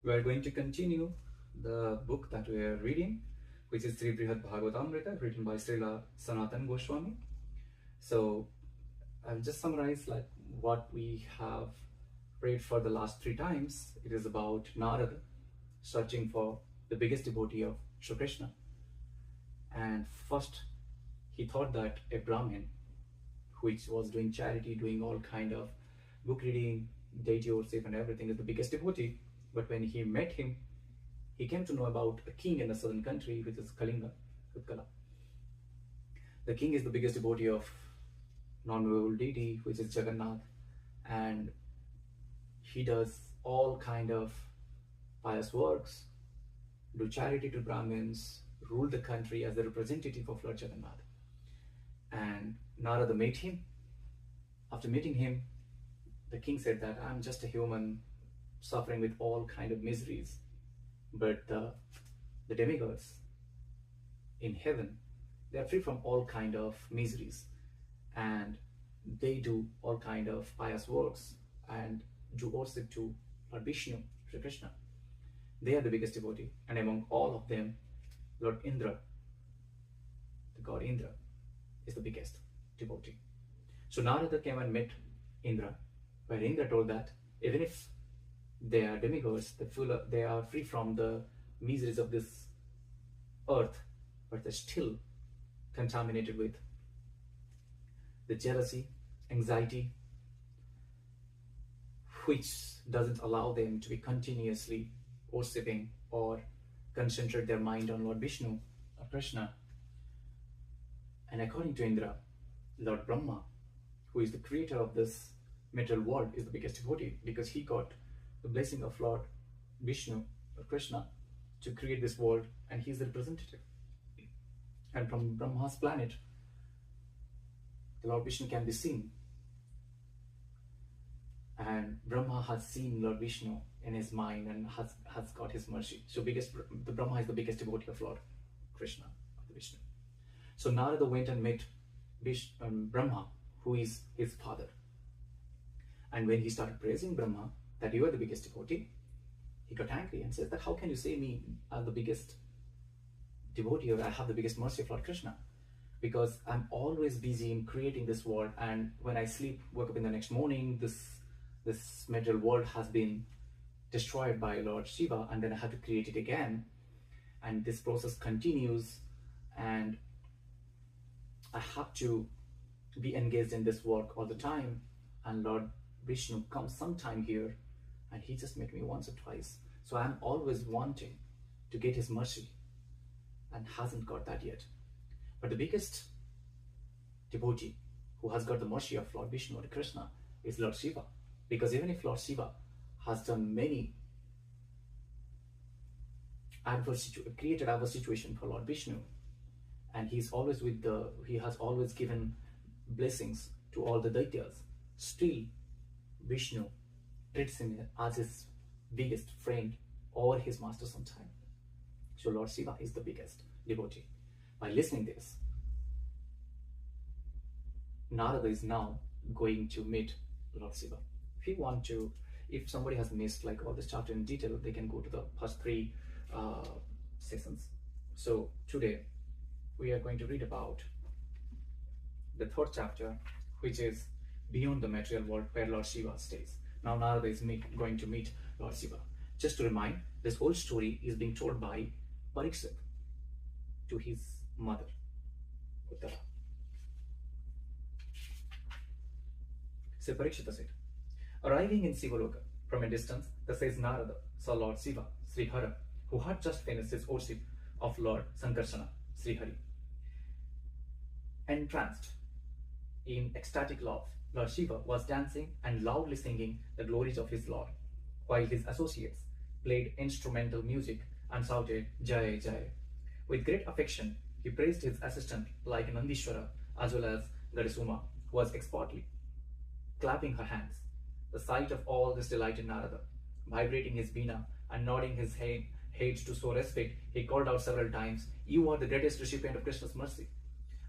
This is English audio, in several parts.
We are going to continue the book that we are reading, which is Sri Brihad Bhagavatam written by Srila Sanatan Goswami. So I'll just summarize like what we have read for the last 3 times. It is about Narada searching for the biggest devotee of Shri Krishna. And first, he thought that a Brahmin, which was doing charity, doing all kind of book reading, deity worship and everything, is the biggest devotee. But when he met him, he came to know about a king in a southern country, which is Kalinga, Utkala. The king is the biggest devotee of non-movable deity, which is Jagannath, and he does all kind of pious works, do charity to Brahmins, rule the country as the representative of Lord Jagannath. And Narada met him. After meeting him, the king said that I'm just a human suffering with all kind of miseries, but the demigods in heaven, they are free from all kind of miseries, and they do all kind of pious works and do worship to Lord Vishnu, Sri Krishna. They are the biggest devotee, and among all of them, Lord Indra, the god Indra, is the biggest devotee. So Narada came and met Indra, where Indra told that even if they are demigods, they are free from the miseries of this earth, but they're still contaminated with the jealousy, anxiety, which doesn't allow them to be continuously worshipping or concentrate their mind on Lord Vishnu or Krishna. And according to Indra, Lord Brahma, who is the creator of this material world, is the biggest devotee, because he got the blessing of Lord Vishnu or Krishna to create this world, and he is the representative. And from Brahma's planet, the Lord Vishnu can be seen. And Brahma has seen Lord Vishnu in his mind and has got his mercy. So the Brahma is the biggest devotee of Lord Krishna, of the Vishnu. So Narada went and met Brahma, who is his father. And when he started praising Brahma, that you are the biggest devotee, he got angry and says that how can you say me as the biggest devotee, or I have the biggest mercy of Lord Krishna? Because I'm always busy in creating this world, and when I sleep, wake up in the next morning, this material world has been destroyed by Lord Shiva, and then I have to create it again, and this process continues, and I have to be engaged in this work all the time. And Lord Vishnu comes sometime here, and he just met me once or twice. So I'm always wanting to get his mercy, and hasn't got that yet. But the biggest devotee who has got the mercy of Lord Vishnu or Krishna is Lord Shiva. Because even if Lord Shiva has done many created adverse situation for Lord Vishnu, and he has always given blessings to all the daityas, still Vishnu treats him as his biggest friend or his master sometime. So Lord Shiva is the biggest devotee. By listening this, Narada is now going to meet Lord Shiva. If somebody has missed like all this chapter in detail, they can go to the first 3 sessions. So today we are going to read about the 3rd chapter, which is Beyond the Material World, where Lord Shiva stays. Now Narada is going to meet Lord Shiva. Just to remind, this whole story is being told by Parikshit to his mother, Uttara. So Parikshita said, arriving in Sivaloka from a distance, the sage Narada saw Lord Shiva, Sri Hara, who had just finished his worship of Lord Sankarsana, Sri Hari. Entranced in ecstatic love, Lord Shiva was dancing and loudly singing the glories of his Lord, while his associates played instrumental music and shouted Jai Jai. With great affection, he praised his assistant like Nandishwara, as well as Gadasuma, who was expertly clapping her hands. The sight of all this delighted Narada. Vibrating his veena and nodding his head to show respect, he called out several times, "You are the greatest recipient of Krishna's mercy."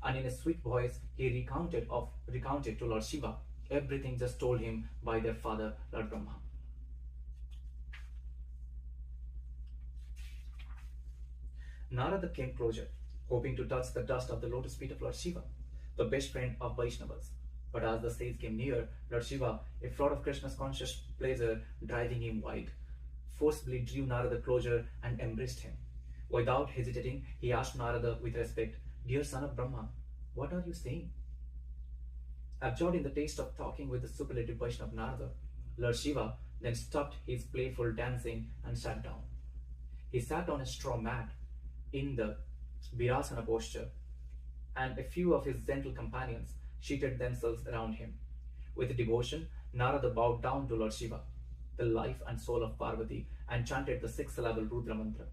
And in a sweet voice, he recounted to Lord Shiva everything just told him by their father, Lord Brahma. Narada came closer, hoping to touch the dust of the lotus feet of Lord Shiva, the best friend of Vaishnavas. But as the sage came near, Lord Shiva, a fraud of Krishna's conscious pleasure driving him wild, forcibly drew Narada closer and embraced him. Without hesitating, he asked Narada with respect, "Dear son of Brahma, what are you saying?" Absorbed in the taste of talking with the superlative Vaishnava Narada, Lord Shiva then stopped his playful dancing and sat down. He sat on a straw mat in the Virasana posture, and a few of his gentle companions seated themselves around him. With devotion, Narada bowed down to Lord Shiva, the life and soul of Parvati, and chanted the six-syllable Rudra mantra.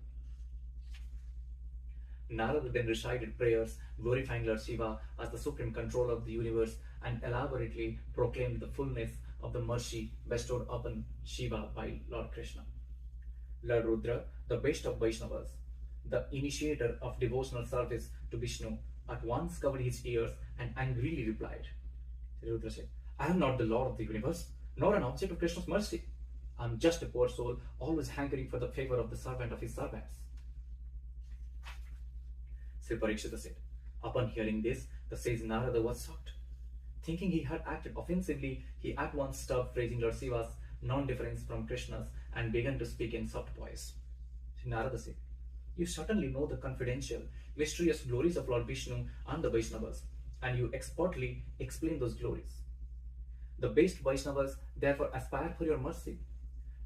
Narada then recited prayers glorifying Lord Shiva as the supreme controller of the universe and elaborately proclaimed the fullness of the mercy bestowed upon Shiva by Lord Krishna. Lord Rudra, the best of Vaishnavas, the initiator of devotional service to Vishnu, at once covered his ears and angrily replied. Rudra said, "I am not the Lord of the universe, nor an object of Krishna's mercy. I am just a poor soul, always hankering for the favor of the servant of his servants." Sri Parikshita said. Upon hearing this, the sage Narada was shocked. Thinking he had acted offensively, he at once stopped praising Lord Shiva's non-difference from Krishna's and began to speak in soft voice. Narada said, "You certainly know the confidential, mysterious glories of Lord Vishnu and the Vaishnavas, and you expertly explain those glories. The best Vaishnavas therefore aspire for your mercy.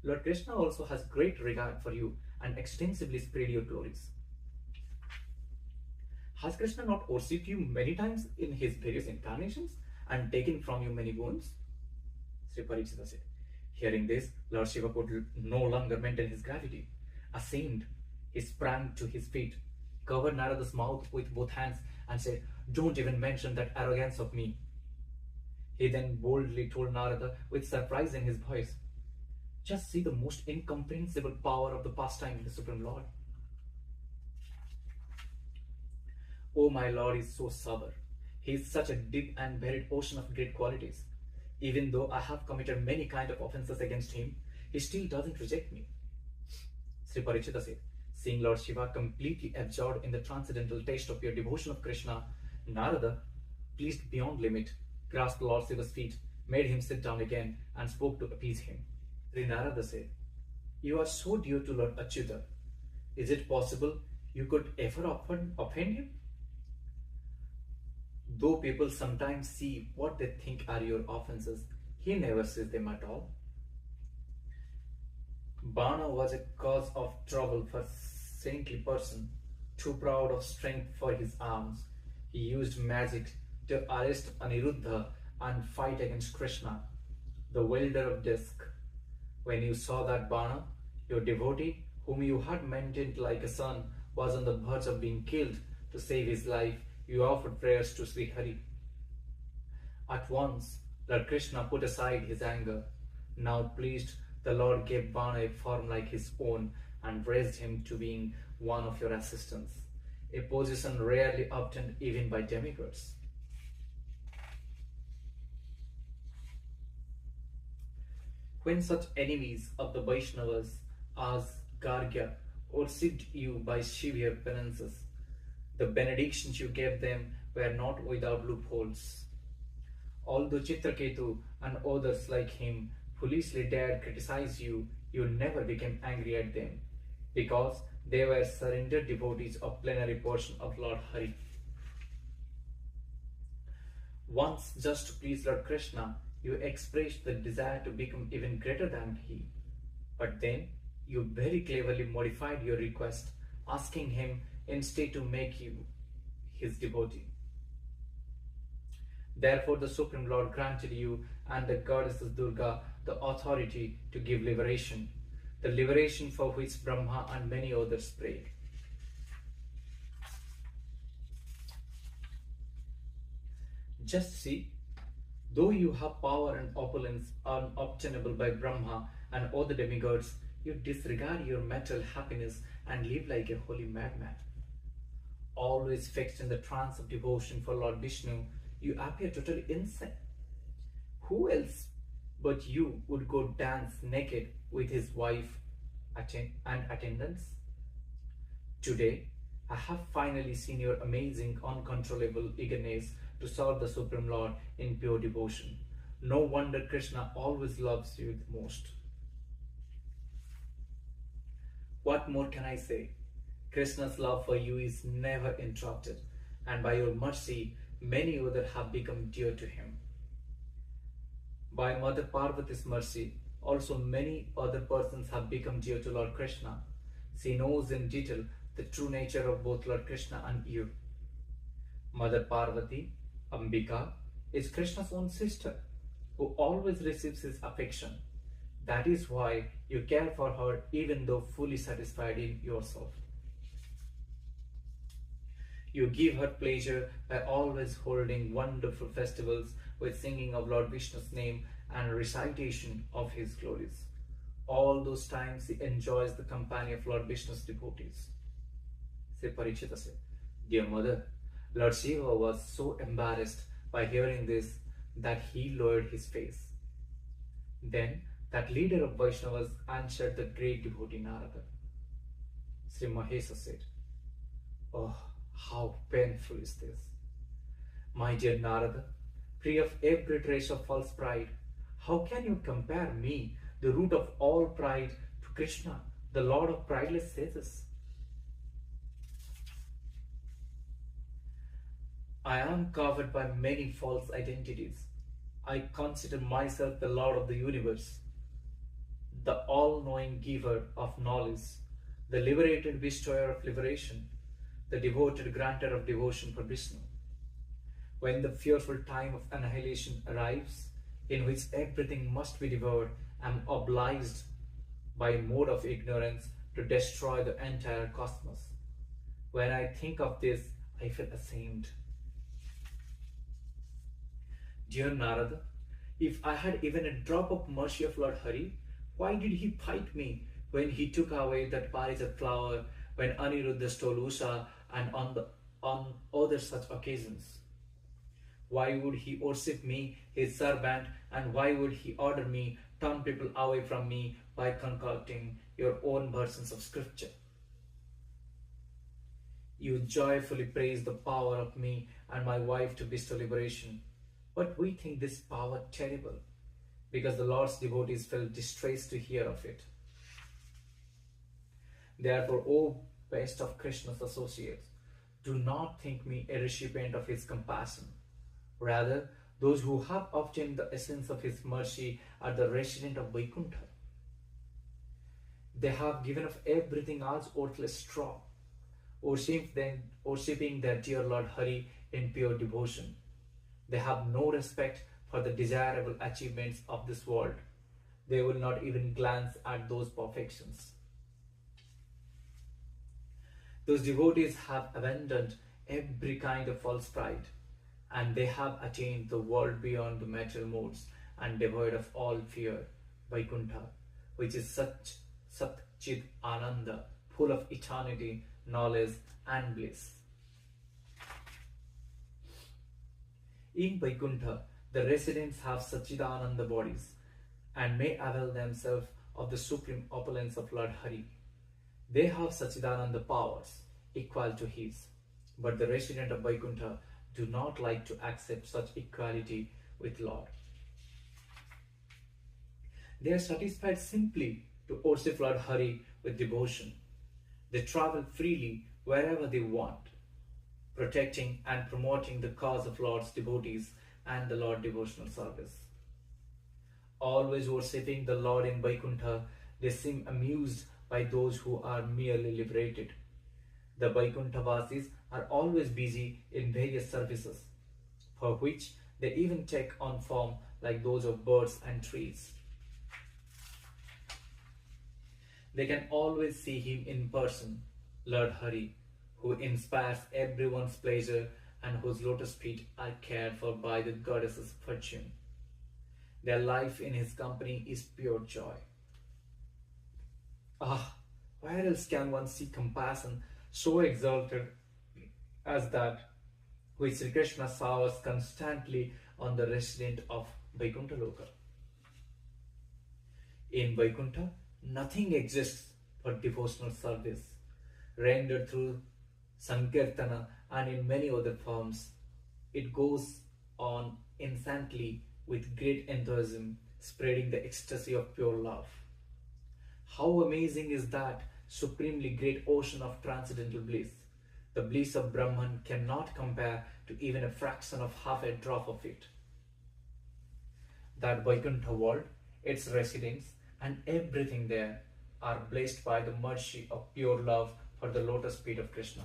Lord Krishna also has great regard for you and extensively spread your glories. Has Krishna not worshipped you many times in his various incarnations and taken from you many wounds?" Sri Parikshita said. Hearing this, Lord Shiva could no longer maintain his gravity. Ashamed, he sprang to his feet, covered Narada's mouth with both hands, and said, "Don't even mention that arrogance of me." He then boldly told Narada with surprise in his voice, "Just see the most incomprehensible power of the pastime of the Supreme Lord. Oh, my Lord is so sober. He is such a deep and varied ocean of great qualities. Even though I have committed many kind of offenses against him, he still doesn't reject me." Sri Parikshita said, seeing Lord Shiva completely absorbed in the transcendental taste of your devotion of Krishna, Narada, pleased beyond limit, grasped Lord Shiva's feet, made him sit down again, and spoke to appease him. Sri Narada said, "You are so dear to Lord Achyuta. Is it possible you could ever offend him? Though people sometimes see what they think are your offenses, he never sees them at all. Bana was a cause of trouble for saintly person, too proud of strength for his arms. He used magic to arrest Aniruddha and fight against Krishna, the wielder of disc. When you saw that Bana, your devotee, whom you had maintained like a son, was on the verge of being killed, to save his life, you offered prayers to Sri Hari. At once, Lord Krishna put aside his anger. Now pleased, the Lord gave Bana a form like his own and raised him to being one of your assistants, a position rarely obtained even by demigods. When such enemies of the Vaishnavas as Gargya worshipped you by severe penances, the benedictions you gave them were not without loopholes. Although Chitraketu and others like him foolishly dared criticize you, you never became angry at them, because they were surrendered devotees of plenary portion of Lord Hari. Once, just to please Lord Krishna, you expressed the desire to become even greater than he. But then, you very cleverly modified your request, asking him instead to make you his devotee. Therefore, the Supreme Lord granted you and the goddess Durga the authority to give liberation, the liberation for which Brahma and many others prayed. Just see, though you have power and opulence unobtainable by Brahma and other demigods, you disregard your material happiness and live like a holy madman. Always fixed in the trance of devotion for Lord Vishnu, you appear totally insane. Who else but you would go dance naked with his wife and attendants? Today, I have finally seen your amazing, uncontrollable eagerness to serve the Supreme Lord in pure devotion. No wonder Krishna always loves you the most. What more can I say? Krishna's love for you is never interrupted, and by your mercy, many others have become dear to him. By Mother Parvati's mercy, also many other persons have become dear to Lord Krishna. She knows in detail the true nature of both Lord Krishna and you. Mother Parvati, Ambika, is Krishna's own sister, who always receives his affection. That is why you care for her even though fully satisfied in yourself. You give her pleasure by always holding wonderful festivals with singing of Lord Vishnu's name and recitation of his glories. All those times he enjoys the company of Lord Vishnu's devotees. Say Parikshita said, Dear mother, Lord Shiva was so embarrassed by hearing this that he lowered his face. Then that leader of Vaishnavas answered the great devotee Narada. Sri Mahesa said, Oh, how painful is this! My dear Narada, free of every trace of false pride, how can you compare me, the root of all pride, to Krishna, the Lord of prideless sages? I am covered by many false identities. I consider myself the Lord of the universe, the all-knowing giver of knowledge, the liberated bestower of liberation, the devoted granter of devotion for Vishnu. When the fearful time of annihilation arrives, in which everything must be devoured, I am obliged by a mode of ignorance to destroy the entire cosmos. When I think of this, I feel ashamed. Dear Narada, if I had even a drop of mercy of Lord Hari, why did he fight me when he took away that parijat flower, when Aniruddha stole Usha, and on other such occasions? Why would he worship me, his servant, and why would he order me, turn people away from me by concocting your own versions of scripture? You joyfully praise the power of me and my wife to bestow liberation. But we think this power terrible, because the Lord's devotees felt distressed to hear of it. Therefore, O best of Krishna's associates, do not think me a recipient of his compassion. Rather, those who have obtained the essence of his mercy are the resident of Vaikuntha. They have given up everything else worthless straw, worshipping their dear Lord Hari in pure devotion. They have no respect for the desirable achievements of this world. They will not even glance at those perfections. Those devotees have abandoned every kind of false pride, and they have attained the world beyond the material modes and devoid of all fear, Vaikuntha, which is such Sat Chit Ananda, full of eternity, knowledge and bliss. In Vaikuntha, the residents have Sachidananda bodies and may avail themselves of the supreme opulence of Lord Hari. They have Sachidananda powers equal to his, but the residents of Vaikuntha do not like to accept such equality with Lord. They are satisfied simply to worship Lord Hari with devotion. They travel freely wherever they want, protecting and promoting the cause of Lord's devotees and the Lord devotional service. Always worshipping the Lord in Vaikuntha, they seem amused by those who are merely liberated. The Vaikuntha Vasis are always busy in various services, for which they even take on form like those of birds and trees. They can always see him in person, Lord Hari, who inspires everyone's pleasure and whose lotus feet are cared for by the goddess's fortune. Their life in his company is pure joy. Ah, where else can one see compassion so exalted as that which Sri Krishna showers constantly on the resident of Vaikuntha Loka? In Vaikuntha, nothing exists but devotional service rendered through Sankirtana, and in many other forms. It goes on incessantly with great enthusiasm, spreading the ecstasy of pure love. How amazing is that supremely great ocean of transcendental bliss! The bliss of Brahman cannot compare to even a fraction of half a drop of it. That Vaikuntha world, its residents, and everything there are blessed by the mercy of pure love for the lotus feet of Krishna.